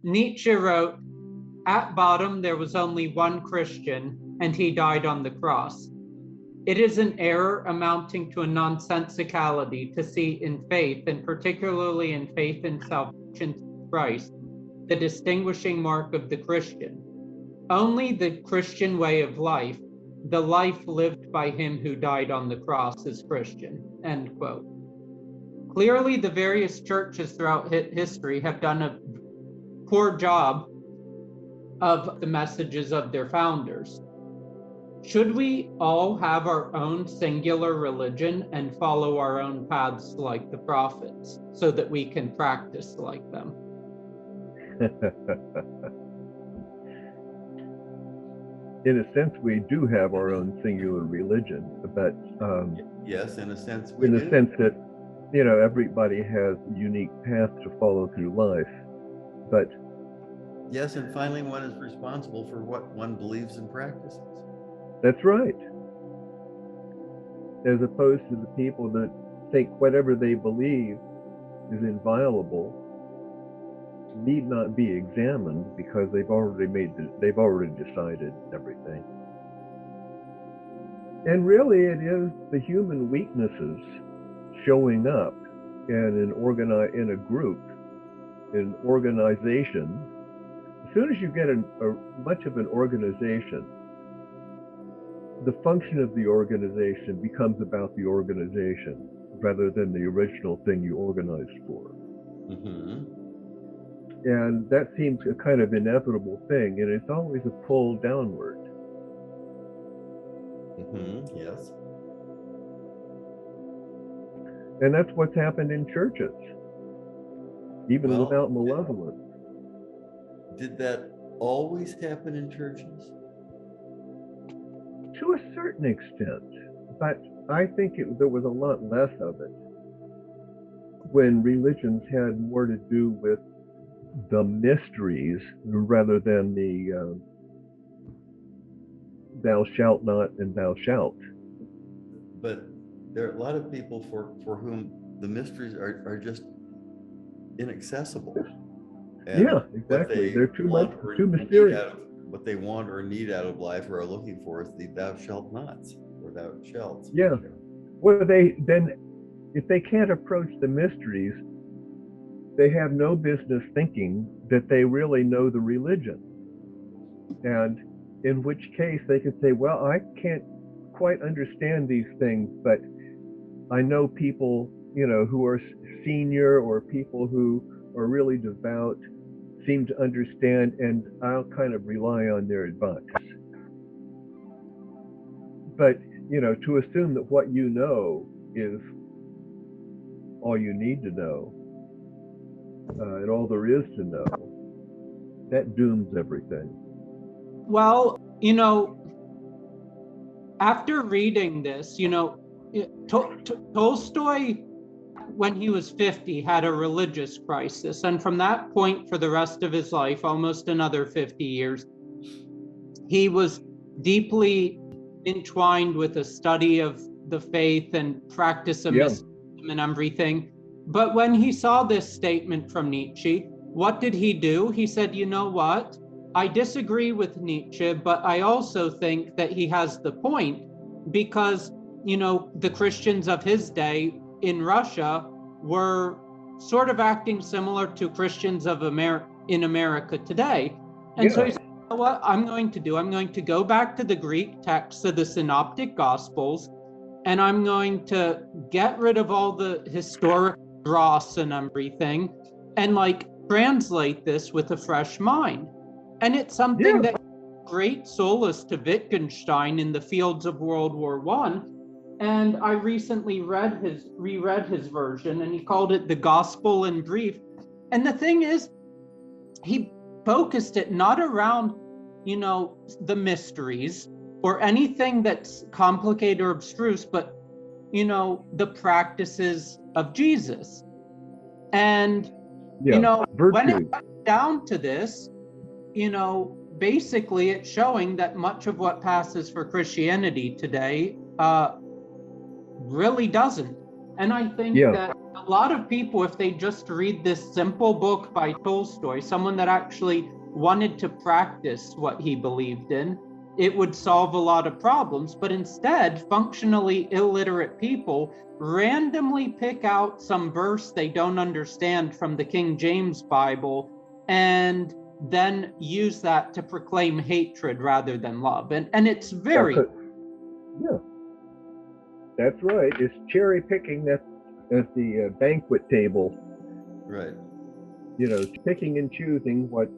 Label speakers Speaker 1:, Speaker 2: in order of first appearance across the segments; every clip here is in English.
Speaker 1: Nietzsche wrote, "At bottom, there was only one Christian, and he died on the cross. It is an error amounting to a nonsensicality to see in faith, and particularly in faith in salvation through Christ, the distinguishing mark of the Christian. Only the Christian way of life, the life lived by him who died on the cross, is Christian," end quote. Clearly, the various churches throughout history have done a poor job of the messages of their founders. Should we all have our own singular religion and follow our own paths like the prophets so that we can practice like them?
Speaker 2: In a sense, we do have our own singular religion, but
Speaker 3: yes, in a sense,
Speaker 2: in the sense that, you know, everybody has a unique path to follow through life, but
Speaker 3: yes, and finally, one is responsible for what one believes and practices.
Speaker 2: that's right. As opposed to the people that think whatever they believe is inviolable, need not be examined because they've already decided everything. And really, it is the human weaknesses showing up in a group, in organization. As soon as you get much of an organization, the function of the organization becomes about the organization rather than the original thing you organized for.
Speaker 3: Mm-hmm.
Speaker 2: And that seems a kind of inevitable thing, and it's always a pull downward.
Speaker 3: Mm-hmm. Yes.
Speaker 2: And that's what's happened in churches, even without malevolence.
Speaker 3: Did that always happen in churches?
Speaker 2: To a certain extent, but I think there was a lot less of it when religions had more to do with the mysteries rather than the thou shalt not and thou shalt.
Speaker 3: But there are a lot of people for whom the mysteries are just inaccessible. And
Speaker 2: yeah, exactly. They're too mysterious.
Speaker 3: What they want or need out of life or are looking for is the thou shalt nots or thou shalt.
Speaker 2: Yeah. Well, if they can't approach the mysteries, they have no business thinking that they really know the religion. And in which case they could say, well, I can't quite understand these things, but I know people, you know, who are senior or people who are really devout seem to understand, and I'll kind of rely on their advice. But, you know, to assume that what you know is all you need to know, and all there is to know, that dooms everything.
Speaker 1: Well, you know, after reading this, you know, Tolstoy, when he was 50, had a religious crisis. And from that point, for the rest of his life, almost another 50 years, he was deeply entwined with a study of the faith and practice of mysticism and everything. But when he saw this statement from Nietzsche, what did he do? He said, you know what? I disagree with Nietzsche, but I also think that he has the point, because, you know, the Christians of his day in Russia were sort of acting similar to Christians of in America today. And so he said, you know what I'm going to do? I'm going to go back to the Greek texts of the Synoptic Gospels, and I'm going to get rid of all the historic dross and everything, and like translate this with a fresh mind. And it's something that great solace to Wittgenstein in the fields of World War I. And I recently reread his version, and he called it The Gospel in Brief. And the thing is, he focused it not around, you know, the mysteries or anything that's complicated or abstruse, but, you know, the practices of Jesus. And, you know, when it comes down to this, you know, basically it's showing that much of what passes for Christianity today really doesn't. And I think that a lot of people, if they just read this simple book by Tolstoy, someone that actually wanted to practice what he believed in, it would solve a lot of problems. But instead, functionally illiterate people randomly pick out some verse they don't understand from the King James Bible and then use that to proclaim hatred rather than love. And it's very...
Speaker 2: Yeah, that's right. It's cherry picking at the banquet table.
Speaker 3: Right.
Speaker 2: You know, picking and choosing what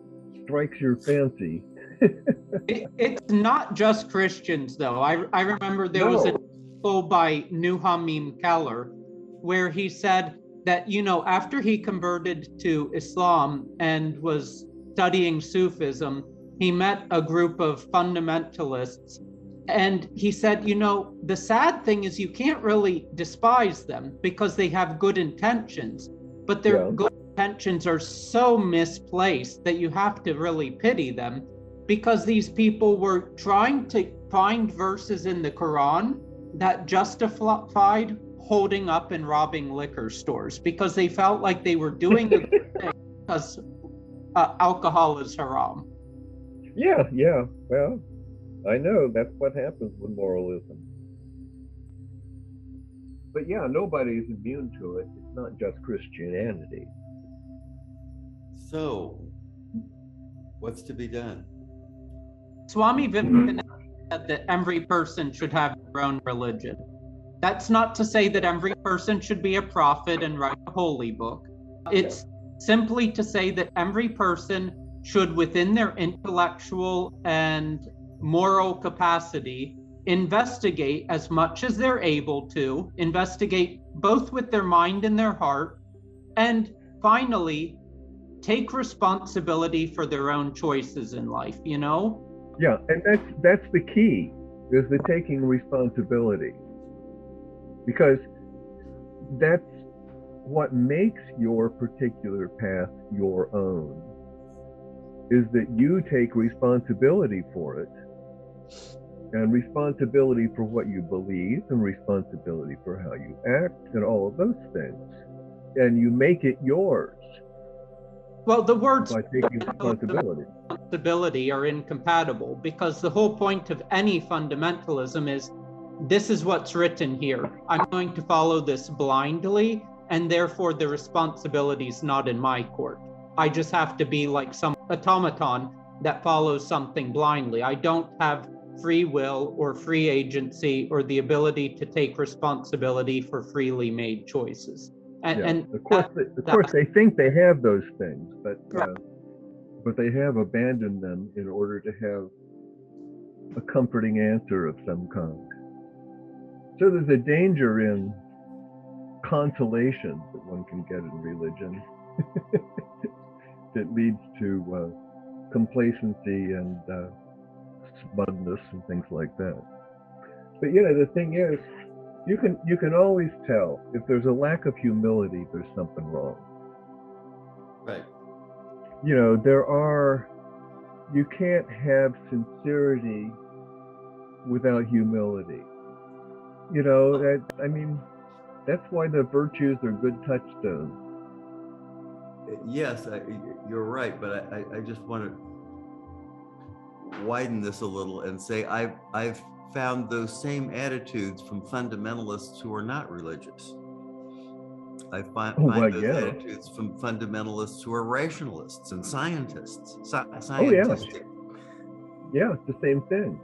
Speaker 2: strikes your fancy.
Speaker 1: It's not just Christians, though. I remember there was an article by Nuhamim Keller where he said that, you know, after he converted to Islam and was studying Sufism, he met a group of fundamentalists. And he said, you know, the sad thing is you can't really despise them because they have good intentions, but their good intentions are so misplaced that you have to really pity them, because these people were trying to find verses in the Quran that justified holding up and robbing liquor stores because they felt like they were doing it because alcohol is haram.
Speaker 2: Yeah. Well, I know that's what happens with moralism. But yeah, nobody's immune to it. It's not just Christianity.
Speaker 3: So, what's to be done?
Speaker 1: Swami Vivekananda said that every person should have their own religion. That's not to say that every person should be a prophet and write a holy book. It's simply to say that every person should, within their intellectual and moral capacity, investigate as much as they're able to, investigate both with their mind and their heart, and finally, take responsibility for their own choices in life, you know?
Speaker 2: Yeah, and that's the key, is the taking responsibility. Because that's what makes your particular path your own, is that you take responsibility for it, and responsibility for what you believe, and responsibility for how you act, and all of those things. And you make it yours.
Speaker 1: Well, the words
Speaker 2: by taking responsibility
Speaker 1: are incompatible, because the whole point of any fundamentalism is, this is what's written here. I'm going to follow this blindly, and therefore the responsibility is not in my court. I just have to be like some automaton that follows something blindly. I don't have free will or free agency or the ability to take responsibility for freely made choices. And
Speaker 2: of course, they think they have those things, but they have abandoned them in order to have a comforting answer of some kind. So there's a danger in consolation that one can get in religion that leads to complacency and smugness and things like that. But you know, the thing is, you can always tell if there's a lack of humility, there's something wrong.
Speaker 3: Right.
Speaker 2: You know, you can't have sincerity without humility. You know, that's why the virtues are good touchstones.
Speaker 3: Yes, you're right, but I just want to widen this a little and say I've found those same attitudes from fundamentalists who are not religious. I find those attitudes from fundamentalists who are rationalists and scientists. Scientistic.
Speaker 2: Yeah, it's the same thing.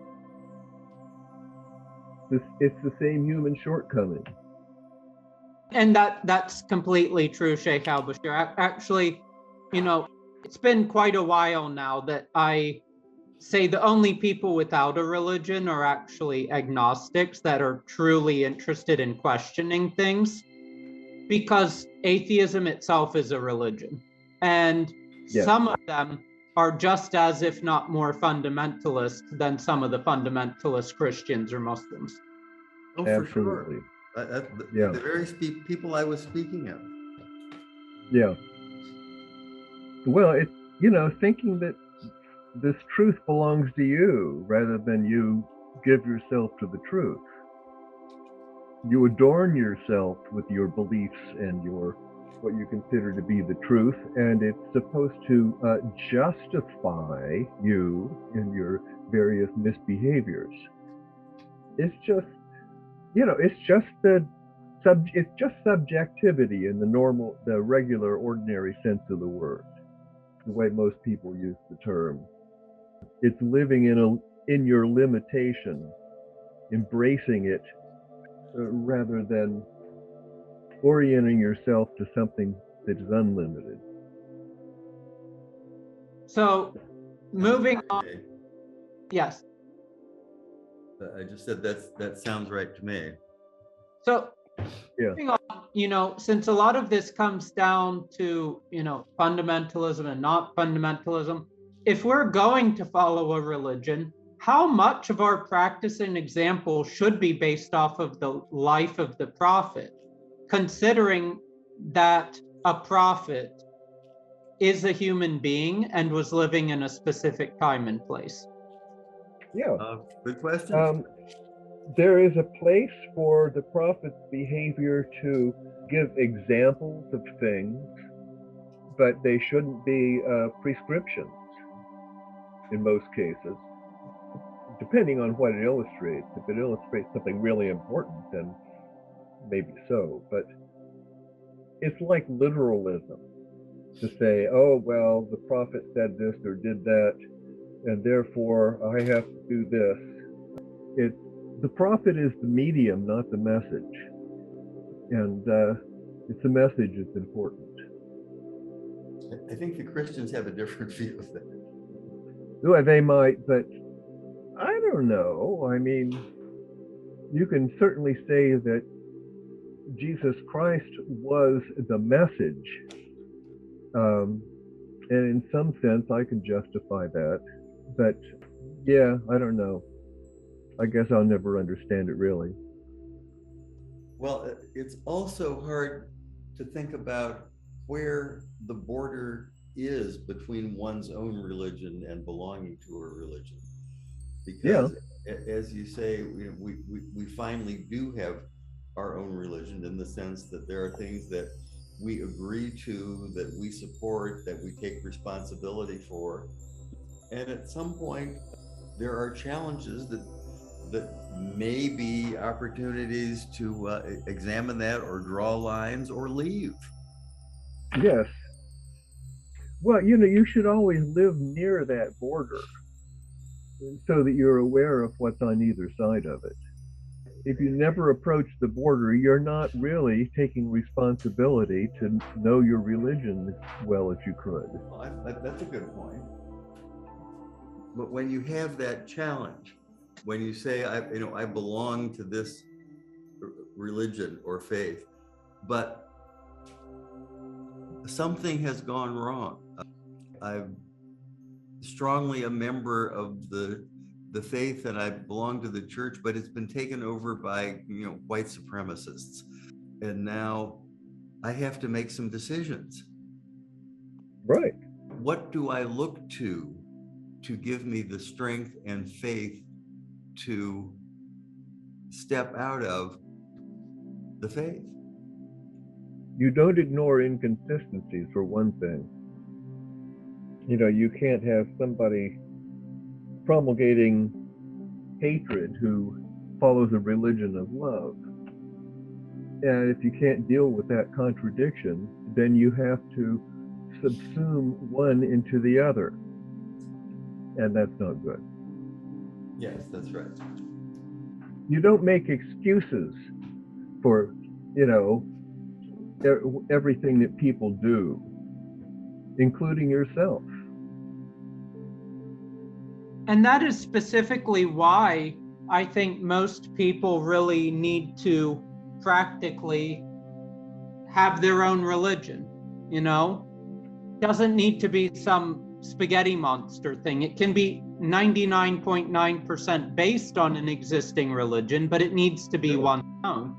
Speaker 2: It's the same human shortcoming.
Speaker 1: And that's completely true, Sheikh Al-Bashir. Actually, you know, it's been quite a while now that I say the only people without a religion are actually agnostics that are truly interested in questioning things, because atheism itself is a religion. And some of them are just as, if not more, fundamentalist than some of the fundamentalist Christians or Muslims.
Speaker 3: Oh,
Speaker 2: absolutely.
Speaker 3: For sure. The very people I was speaking of.
Speaker 2: Yeah. Well, thinking that this truth belongs to you rather than you give yourself to the truth. You adorn yourself with your beliefs and your what you consider to be the truth, and it's supposed to justify you in your various misbehaviors. It's just, it's just it's just subjectivity in the regular, ordinary sense of the word, the way most people use the term. It's living in your limitation, embracing it, rather than orienting yourself to something that is unlimited.
Speaker 1: So, moving on. Yes.
Speaker 3: I just said that sounds right to me.
Speaker 1: So,
Speaker 2: yeah.
Speaker 1: Moving on, since a lot of this comes down to, fundamentalism and not fundamentalism, if we're going to follow a religion, how much of our practice and example should be based off of the life of the prophet, considering that a prophet is a human being and was living in a specific time and place?
Speaker 2: Yeah.
Speaker 3: Good question.
Speaker 2: There is a place for the prophet's behavior to give examples of things, but they shouldn't be prescriptions in most cases, depending on what it illustrates. If it illustrates something really important, then maybe so. But it's like literalism, to say, oh, well, the prophet said this or did that, and therefore I have to do this. The prophet is the medium, not the message. And it's the message that's important.
Speaker 3: I think the Christians have a different view of that.
Speaker 2: Well, they might, but I don't know. I mean, you can certainly say that Jesus Christ was the message. And in some sense, I can justify that. But yeah, I don't know. I guess I'll never understand it really.
Speaker 3: Well, it's also hard to think about where the border is between one's own religion and belonging to a religion. Because as you say, we finally do have our own religion, in the sense that there are things that we agree to, that we support, that we take responsibility for. And at some point, there are challenges that may be opportunities to examine that or draw lines or leave.
Speaker 2: Yes. Well, you should always live near that border so that you're aware of what's on either side of it. If you never approach the border, you're not really taking responsibility to know your religion as well as you could.
Speaker 3: Well, that's a good point. But when you have that challenge, when you say, I belong to this religion or faith, but something has gone wrong. I'm strongly a member of the faith, and I belong to the church, but it's been taken over by white supremacists, and now I have to make some decisions.
Speaker 2: Right.
Speaker 3: What do I look to give me the strength and faith to step out of the faith?
Speaker 2: You don't ignore inconsistencies, for one thing. You can't have somebody promulgating hatred who follows a religion of love. And if you can't deal with that contradiction, then you have to subsume one into the other. And that's not good.
Speaker 3: Yes, that's right.
Speaker 2: You don't make excuses for, everything that people do, including yourself.
Speaker 1: And that is specifically why I think most people really need to practically have their own religion, Doesn't need to be some spaghetti monster thing. It can be 99.9% based on an existing religion, but it needs to be one's own.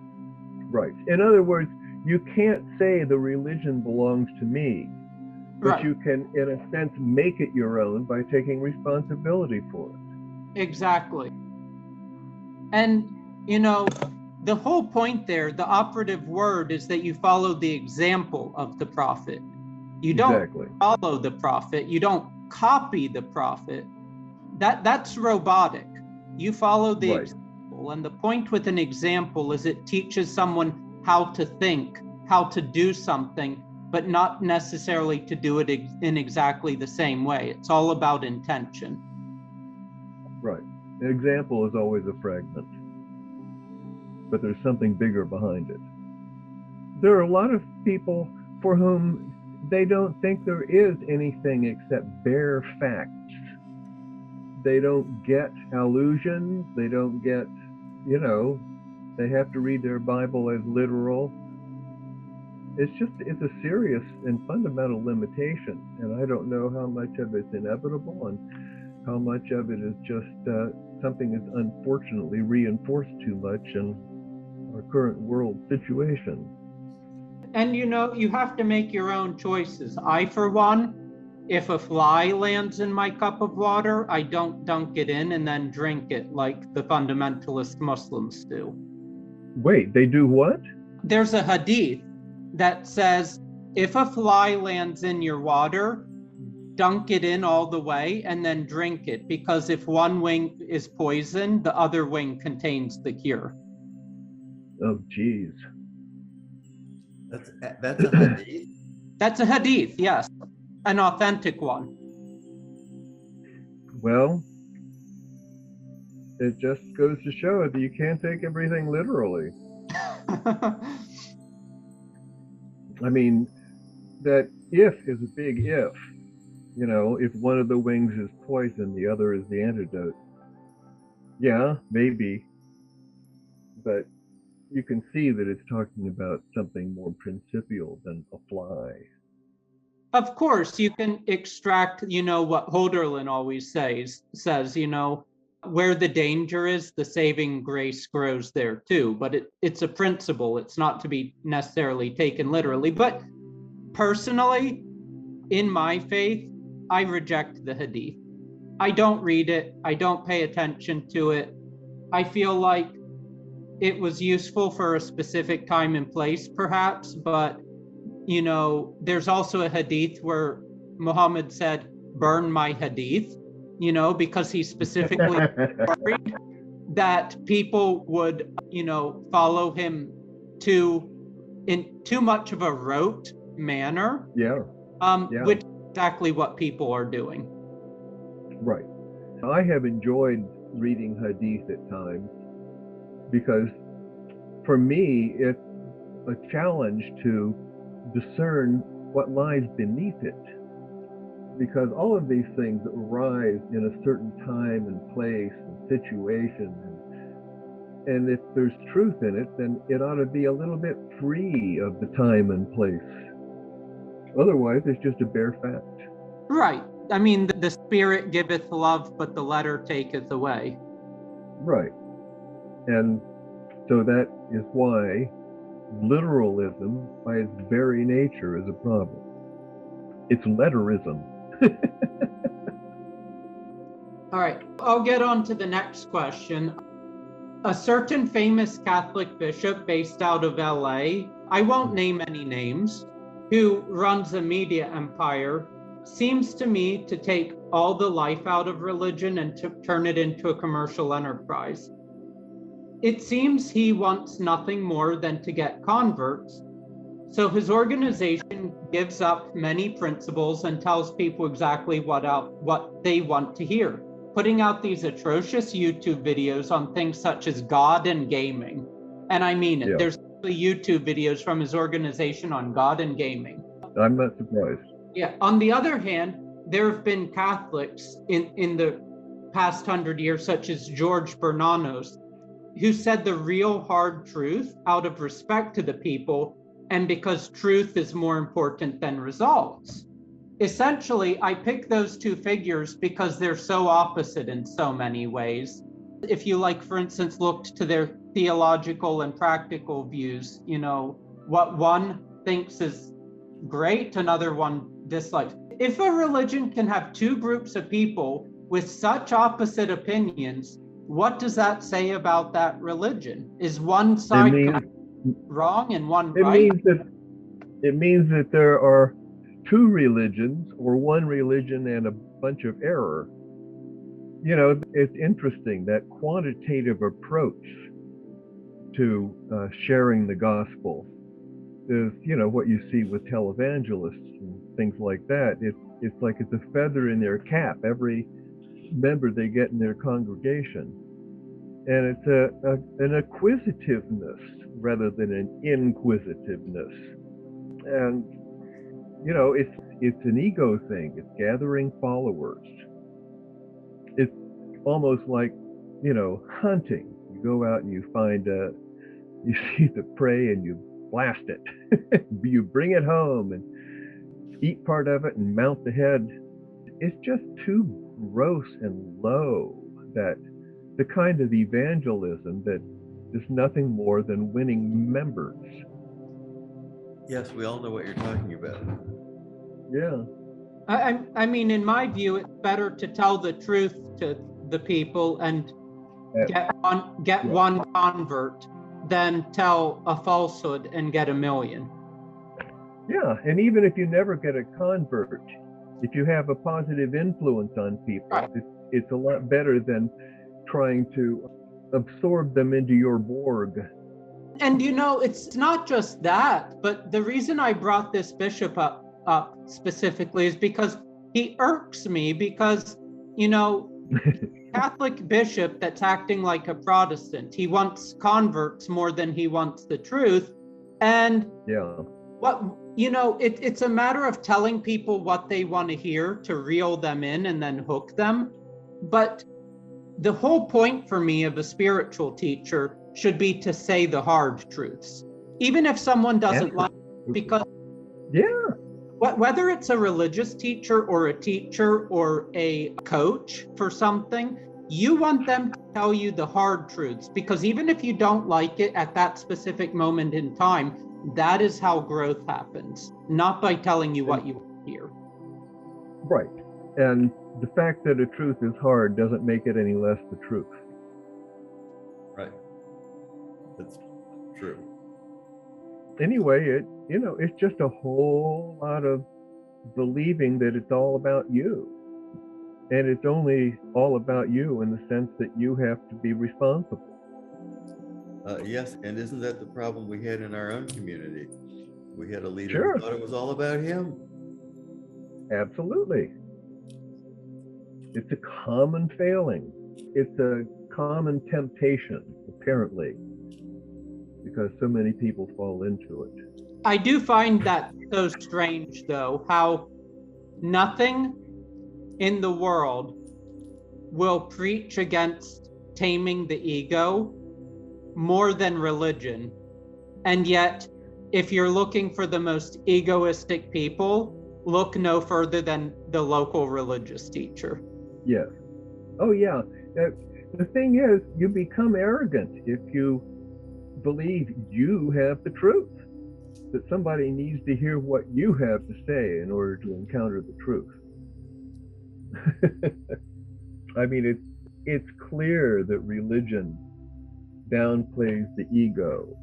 Speaker 2: Right. In other words, you can't say the religion belongs to me, but
Speaker 1: Right.
Speaker 2: You can, in a sense, make it your own by taking responsibility for it.
Speaker 1: Exactly. And, The whole point there, the operative word, is that you follow the example of the prophet. You don't follow the prophet. You don't copy the prophet. That's robotic. You follow the example. And the point with an example is it teaches someone how to think, how to do something, but not necessarily to do it in exactly the same way. It's all about intention.
Speaker 2: Right. An example is always a fragment, but there's something bigger behind it. There are a lot of people for whom they don't think there is anything except bare facts. They don't get allusions. They don't get, they have to read their Bible as literal. It's a serious and fundamental limitation. And I don't know how much of it's inevitable and how much of it is just something that's unfortunately reinforced too much in our current world situation.
Speaker 1: And you have to make your own choices. I, for one, if a fly lands in my cup of water, I don't dunk it in and then drink it like the fundamentalist Muslims do.
Speaker 2: Wait, they do what?
Speaker 1: There's a hadith that says, if a fly lands in your water, dunk it in all the way and then drink it, because if one wing is poisoned, the other wing contains the cure.
Speaker 2: Oh, geez.
Speaker 3: That's a hadith?
Speaker 1: That's a hadith, yes. An authentic one.
Speaker 2: Well, it just goes to show that you can't take everything literally. I mean, that if is a big if. If one of the wings is poison, the other is the antidote. Yeah, maybe. But you can see that it's talking about something more principial than a fly.
Speaker 1: Of course, you can extract, what Holderlin always says, where the danger is, the saving grace grows there too. But it's a principle. It's not to be necessarily taken literally. But personally, in my faith, I reject the hadith. I don't read it. I don't pay attention to it. I feel like it was useful for a specific time and place, perhaps, but there's also a hadith where Muhammad said, burn my hadith, because he specifically worried that people would, follow him in too much of a rote manner.
Speaker 2: Yeah.
Speaker 1: Which is exactly what people are doing.
Speaker 2: Right. I have enjoyed reading hadith at times because for me, it's a challenge to discern what lies beneath it, because all of these things arise in a certain time and place and situation, and if there's truth in it, then it ought to be a little bit free of the time and place. Otherwise, it's just a bare fact.
Speaker 1: Right. I mean, the spirit giveth love, but the letter taketh away.
Speaker 2: Right. And so that is why literalism, by its very nature, is a problem. It's letterism.
Speaker 1: All right, I'll get on to the next question. A certain famous Catholic bishop based out of LA, I won't name any names, who runs a media empire, seems to me to take all the life out of religion and to turn it into a commercial enterprise. It seems he wants nothing more than to get converts. So his organization gives up many principles and tells people exactly what they want to hear, putting out these atrocious YouTube videos on things such as God and gaming. And I mean it. Yeah. There's YouTube videos from his organization on God and gaming.
Speaker 2: I'm not surprised.
Speaker 1: Yeah. On the other hand, there have been Catholics in the past 100 years, such as George Bernanos, who said the real hard truth out of respect to the people and because truth is more important than results. Essentially, I pick those two figures because they're so opposite in so many ways. If you, for instance, looked to their theological and practical views, what one thinks is great, another one dislikes. If a religion can have two groups of people with such opposite opinions, what does that say about that religion? Is one
Speaker 2: It
Speaker 1: side
Speaker 2: means,
Speaker 1: wrong and one
Speaker 2: it
Speaker 1: right?
Speaker 2: means that there are two religions or one religion and a bunch of error. You know, it's interesting that quantitative approach to sharing the gospel is, you know, what you see with televangelists and things like that. It's like it's a feather in their cap, every member they get in their congregation. And it's an acquisitiveness rather than an inquisitiveness. And, you know, it's an ego thing. It's gathering followers. It's almost like, you know, hunting. You go out and you find, you see the prey and you blast it. You bring it home and eat part of it and mount the head. It's just too gross and low, that the kind of evangelism that is nothing more than winning members.
Speaker 3: Yes, we all know what you're talking about.
Speaker 2: Yeah.
Speaker 1: I mean, in my view, it's better to tell the truth to the people and get one convert than tell a falsehood and get a million.
Speaker 2: Yeah, and even if you never get a convert, if you have a positive influence on people,
Speaker 1: Right.
Speaker 2: it's a lot better than trying to absorb them into your Borg.
Speaker 1: And you know, it's not just that, but the reason I brought this bishop up specifically is because he irks me, because, you know, Catholic bishop that's acting like a Protestant. He wants converts more than he wants the truth. And
Speaker 2: Yeah.
Speaker 1: what, you know, it's a matter of telling people what they want to hear to reel them in and then hook them. But the whole point for me of a spiritual teacher should be to say the hard truths, even if someone doesn't like it, because whether it's a religious teacher or a teacher or a coach for something, you want them to tell you the hard truths, because even if you don't like it at that specific moment in time, that is how growth happens, not by telling you what you want to hear.
Speaker 2: Right. And the fact that a truth is hard doesn't make it any less the truth.
Speaker 3: Right. That's true.
Speaker 2: Anyway, it's just a whole lot of believing that it's all about you. And it's only all about you in the sense that you have to be responsible.
Speaker 3: Yes, and isn't that the problem we had in our own community? We had a leader
Speaker 2: Sure.
Speaker 3: who thought it was all about him.
Speaker 2: Absolutely. It's a common failing. It's a common temptation, apparently, because so many people fall into it.
Speaker 1: I do find that so strange, though, how nothing in the world will preach against taming the ego more than religion. And yet, if you're looking for the most egoistic people, look no further than the local religious teacher.
Speaker 2: Yes. Oh, yeah. The thing is, you become arrogant if you believe you have the truth, that somebody needs to hear what you have to say in order to encounter the truth. I mean, it's clear that religion downplays the ego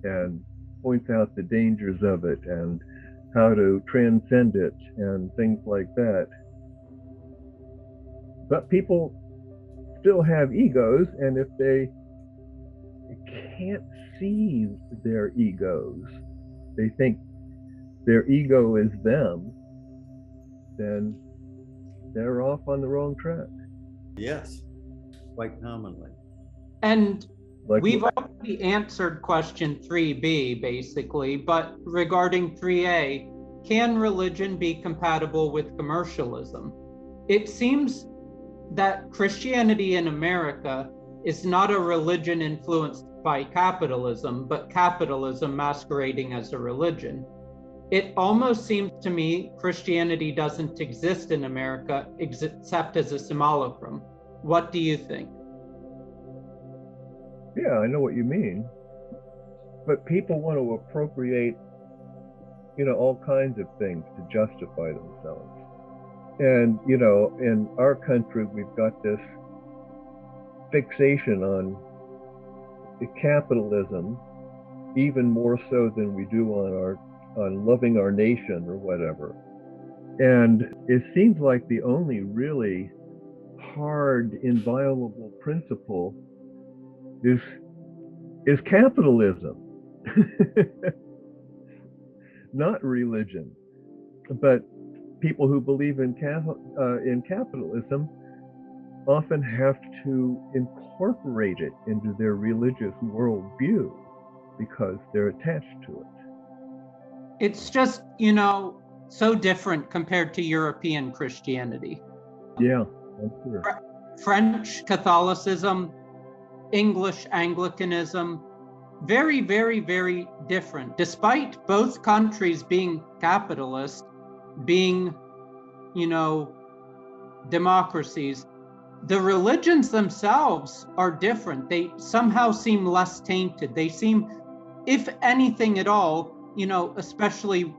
Speaker 2: and points out the dangers of it and how to transcend it and things like that. But people still have egos, and if they can't see their egos, they think their ego is them, then they're off on the wrong track.
Speaker 3: Yes, quite commonly.
Speaker 1: And
Speaker 2: Like
Speaker 1: we've already answered question 3B, basically, but regarding 3A, can religion be compatible with commercialism? It seems that Christianity in America is not a religion influenced by capitalism, but capitalism masquerading as a religion. It almost seems to me Christianity doesn't exist in America except as a simulacrum. What do you think?
Speaker 2: Yeah, I know what you mean. But people want to appropriate, all kinds of things to justify themselves. And, in our country, we've got this fixation on capitalism, even more so than we do on loving our nation or whatever. And it seems like the only really hard, inviolable principle is capitalism, not religion. But people who believe in capitalism often have to incorporate it into their religious worldview because they're attached to it.
Speaker 1: It's just, so different compared to European Christianity.
Speaker 2: Yeah, I'm sure.
Speaker 1: French Catholicism, English Anglicanism, very, very, very different. Despite both countries being capitalist, being, democracies, the religions themselves are different. They somehow seem less tainted. They seem, if anything at all, especially,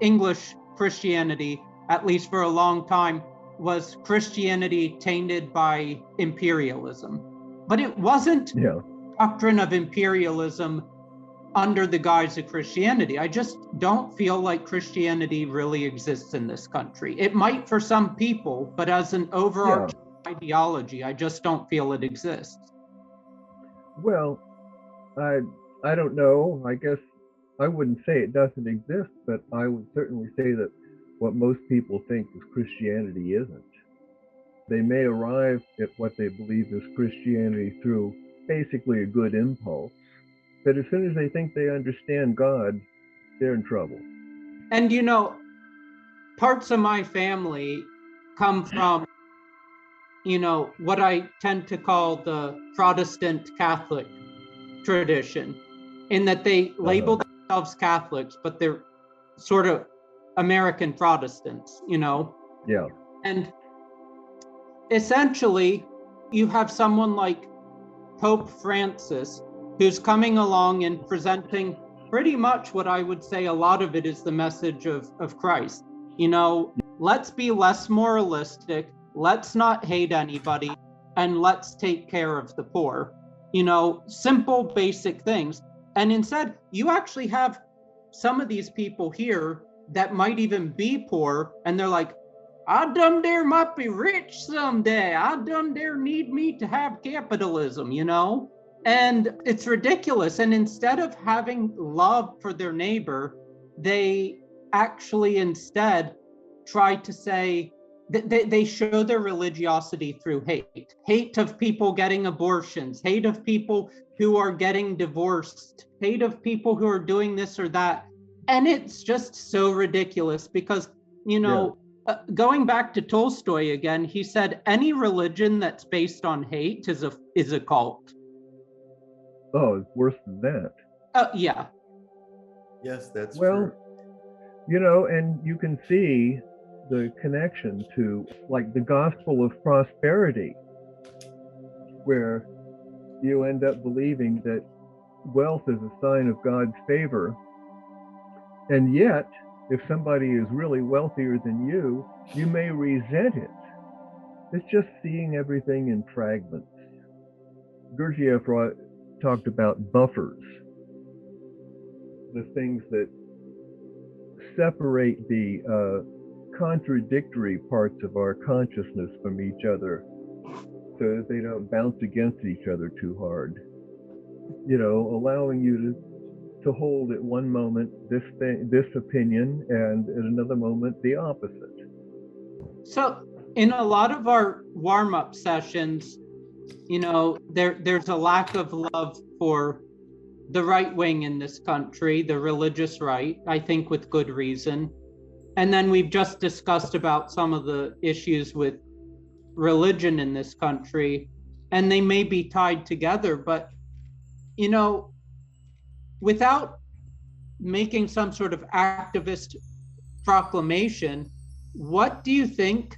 Speaker 1: English Christianity, at least for a long time, was Christianity tainted by imperialism. But it wasn't doctrine of imperialism under the guise of Christianity. I just don't feel like Christianity really exists in this country. It might for some people, but as an overarching ideology, I just don't feel it exists.
Speaker 2: Well, I don't know. I guess I wouldn't say it doesn't exist, but I would certainly say that what most people think is Christianity isn't. They may arrive at what they believe is Christianity through basically a good impulse, but as soon as they think they understand God, they're in trouble.
Speaker 1: And parts of my family come from, what I tend to call the Protestant Catholic tradition, in that they label themselves Catholics, but they're sort of American Protestants,
Speaker 2: Yeah.
Speaker 1: And essentially, you have someone like Pope Francis, who's coming along and presenting pretty much what I would say a lot of it is the message of Christ. Let's be less moralistic, let's not hate anybody, and let's take care of the poor. Simple, basic things. And instead, you actually have some of these people here that might even be poor, and they're like, I done dare might be rich someday. I done dare need me to have capitalism, And it's ridiculous. And instead of having love for their neighbor, they actually instead try to say, they show their religiosity through hate of people getting abortions, hate of people who are getting divorced, hate of people who are doing this or that. And it's just so ridiculous because, going back to Tolstoy again, he said, any religion that's based on hate is a cult.
Speaker 2: Oh, it's worse than that.
Speaker 1: Yeah.
Speaker 3: Yes, that's true.
Speaker 2: And you can see the connection to like the gospel of prosperity, where you end up believing that wealth is a sign of God's favor. And yet, if somebody is really wealthier than you, you may resent it. It's just seeing everything in fragments. Gurdjieff talked about buffers, the things that separate the contradictory parts of our consciousness from each other so that they don't bounce against each other too hard. Allowing you to hold at one moment this opinion and at another moment the opposite.
Speaker 1: So in a lot of our warm-up sessions, there's a lack of love for the right wing in this country, the religious right, I think with good reason. And then we've just discussed about some of the issues with religion in this country, and they may be tied together, but without making some sort of activist proclamation, what do you think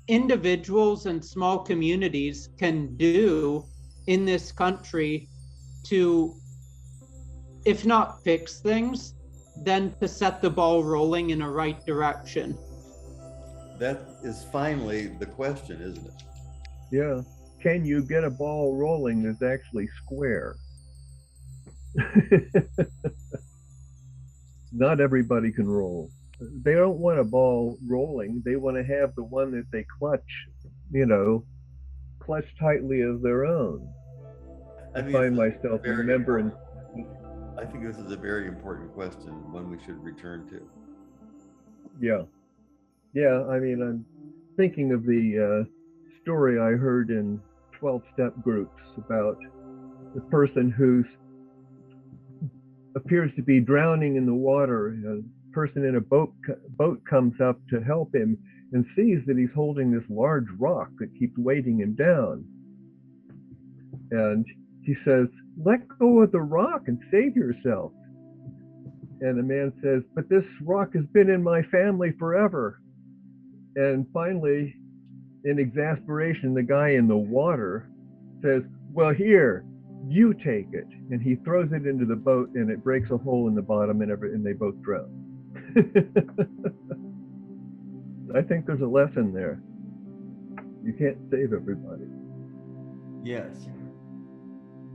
Speaker 1: individuals and small communities can do in this country to, if not fix things, then to set the ball rolling in a right direction?
Speaker 3: That is finally the question, isn't it?
Speaker 2: Yeah. can you get a ball rolling that's actually square? Not everybody can roll. They don't want a ball rolling. They want to have the one that they clutch, clutch tightly as their own. I find myself remembering.
Speaker 3: I think this is a very important question, one we should return to.
Speaker 2: Yeah. I mean, I'm thinking of the story I heard in 12-step groups about the person who appears to be drowning in the water. A person in a boat comes up to help him and sees that he's holding this large rock that keeps weighting him down. And he says, "Let go of the rock and save yourself." And the man says, "But this rock has been in my family forever." And finally, in exasperation, the guy in the water says, "Well, here, you take it." And he throws it into the boat, and it breaks a hole in the bottom, and they both drown. I think there's a lesson there. You can't save everybody.
Speaker 3: Yes.